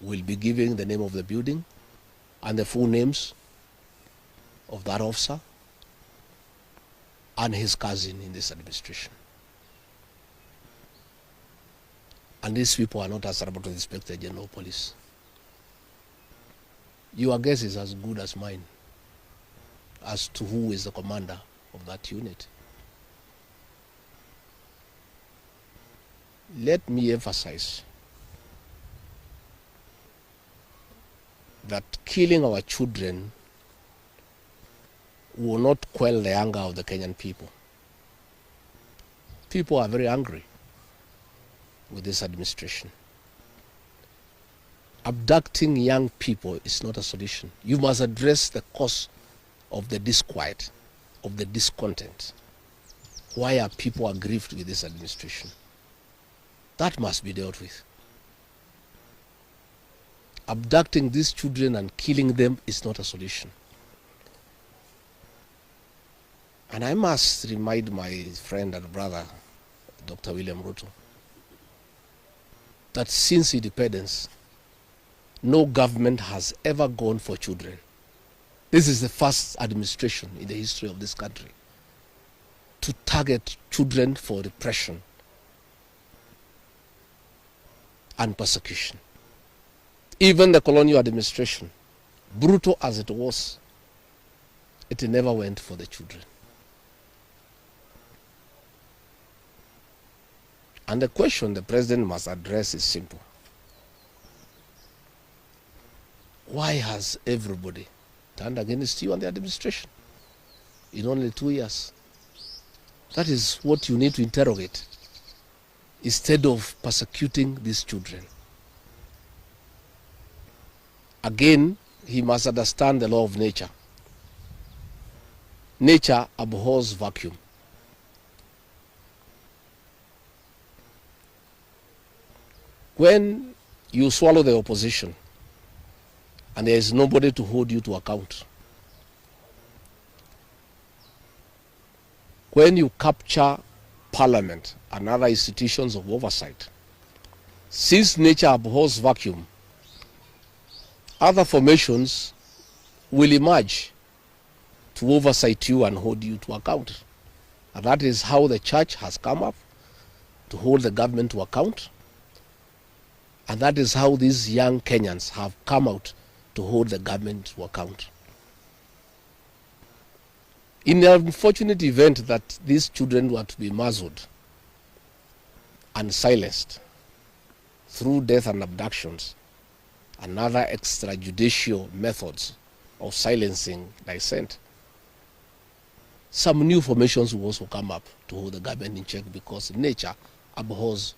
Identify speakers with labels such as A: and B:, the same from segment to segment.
A: will be giving the name of the building and the full names of that officer and his cousin in this administration. And these people are not answerable to the Inspector General of Police. Your guess is as good as mine as to who is the commander of that unit. Let me emphasize that killing our children will not quell the anger of the Kenyan people. People are very angry with this administration. Abducting young people is not a solution. You must address the cause of the disquiet, of the discontent. Why are people aggrieved with this administration? That must be dealt with. Abducting these children and killing them is not a solution. And I must remind my friend and brother, Dr. William Ruto, that since independence, no government has ever gone for children. This is the first administration in the history of this country to target children for repression and persecution. Even the colonial administration, brutal as it was, it never went for the children. And the question the president must address is simple. Why has everybody turned against you and the administration in only 2 years? That is what you need to interrogate instead of persecuting these children. Again, he must understand the law of nature. Nature abhors vacuum. When you swallow the opposition and there is nobody to hold you to account, when you capture parliament and other institutions of oversight, since nature abhors vacuum, other formations will emerge to oversight you and hold you to account. And that is how the church has come up to hold the government to account. And that is how these young Kenyans have come out to hold the government to account. In the unfortunate event that these children were to be muzzled and silenced through death and abductions and other extrajudicial methods of silencing dissent, some new formations will also come up to hold the government in check because nature abhors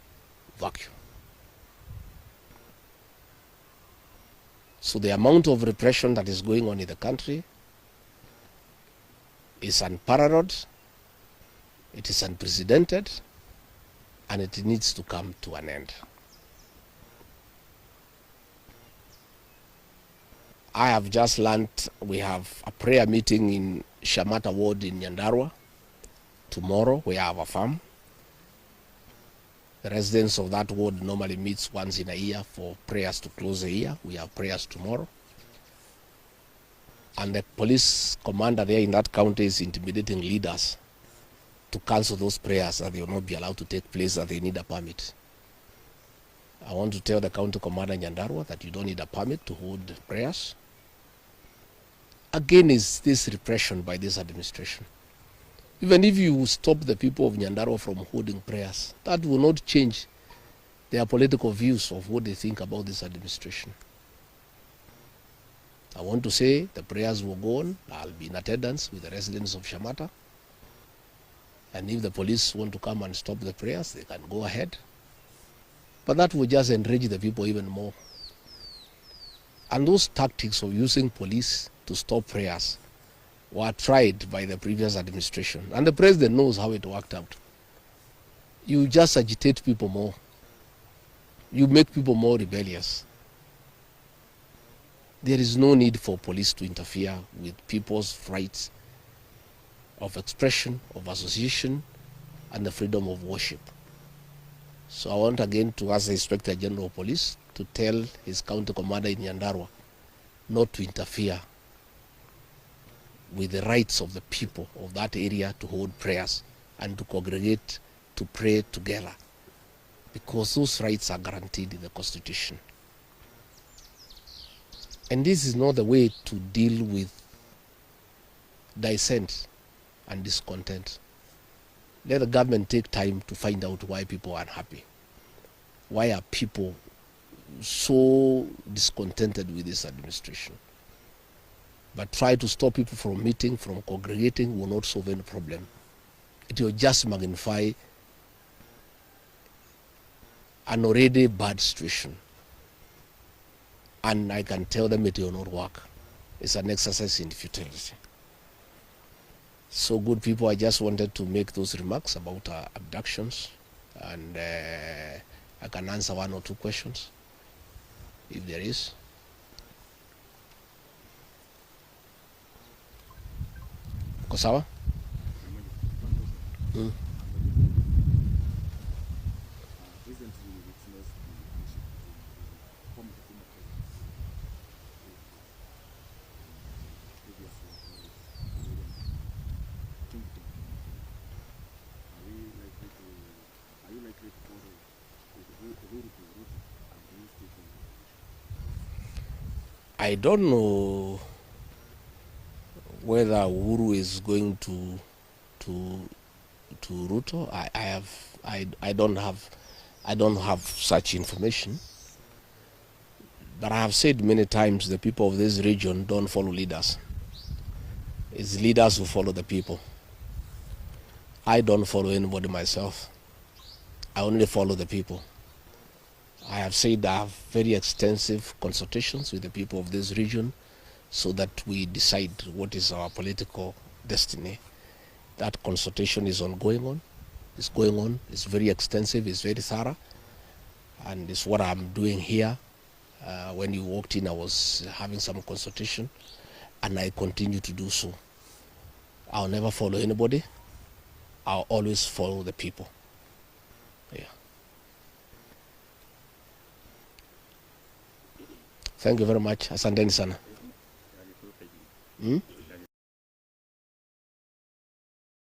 A: vacuum. So the amount of repression that is going on in the country is unparalleled, it is unprecedented, and it needs to come to an end. I have just learned we have a prayer meeting in Shamata Ward in Nyandarua tomorrow. We have a farm. The residents of that ward normally meets once in a year for prayers to close the year. We have prayers tomorrow. And the police commander there in that county is intimidating leaders to cancel those prayers, that they will not be allowed to take place, that they need a permit. I want to tell the county commander in Nyandarua that you don't need a permit to hold prayers. Again, is this repression by this administration. Even if you stop the people of Nyandarua from holding prayers, that will not change their political views of what they think about this administration. I want to say the prayers will go on. I'll be in attendance with the residents of Shamata. And if the police want to come and stop the prayers, they can go ahead. But that will just enrage the people even more. And those tactics of using police to stop prayers were tried by the previous administration. And the president knows how it worked out. You just agitate people more. You make people more rebellious. There is no need for police to interfere with people's rights of expression, of association, and the freedom of worship. So I want again to ask the Inspector General of Police to tell his county commander in Nyandarua not to interfere with the rights of the people of that area to hold prayers and to congregate to pray together, because those rights are guaranteed in the Constitution. And this is not the way to deal with dissent and discontent. Let the government take time to find out why people are unhappy. Why are people so discontented with this administration? But try to stop people from meeting, from congregating, will not solve any problem. It will just magnify an already bad situation. And I can tell them it will not work. It's an exercise in futility. So good people, I just wanted to make those remarks about abductions, and I can answer one or two questions if there is. Kosawa? I don't know whether Uhuru is going to Ruto. I don't have such information. But I have said many times the people of this region don't follow leaders. It's leaders who follow the people. I don't follow anybody myself. I only follow the people. I have said I have very extensive consultations with the people of this region so that we decide what is our political destiny. That consultation is ongoing. It's going on. It's very extensive. It's very thorough. And it's what I'm doing here. When you walked in, I was having some consultation, and I continue to do so. I'll never follow anybody. I'll always follow the people. Yeah. Thank you very much. Asanteni sana.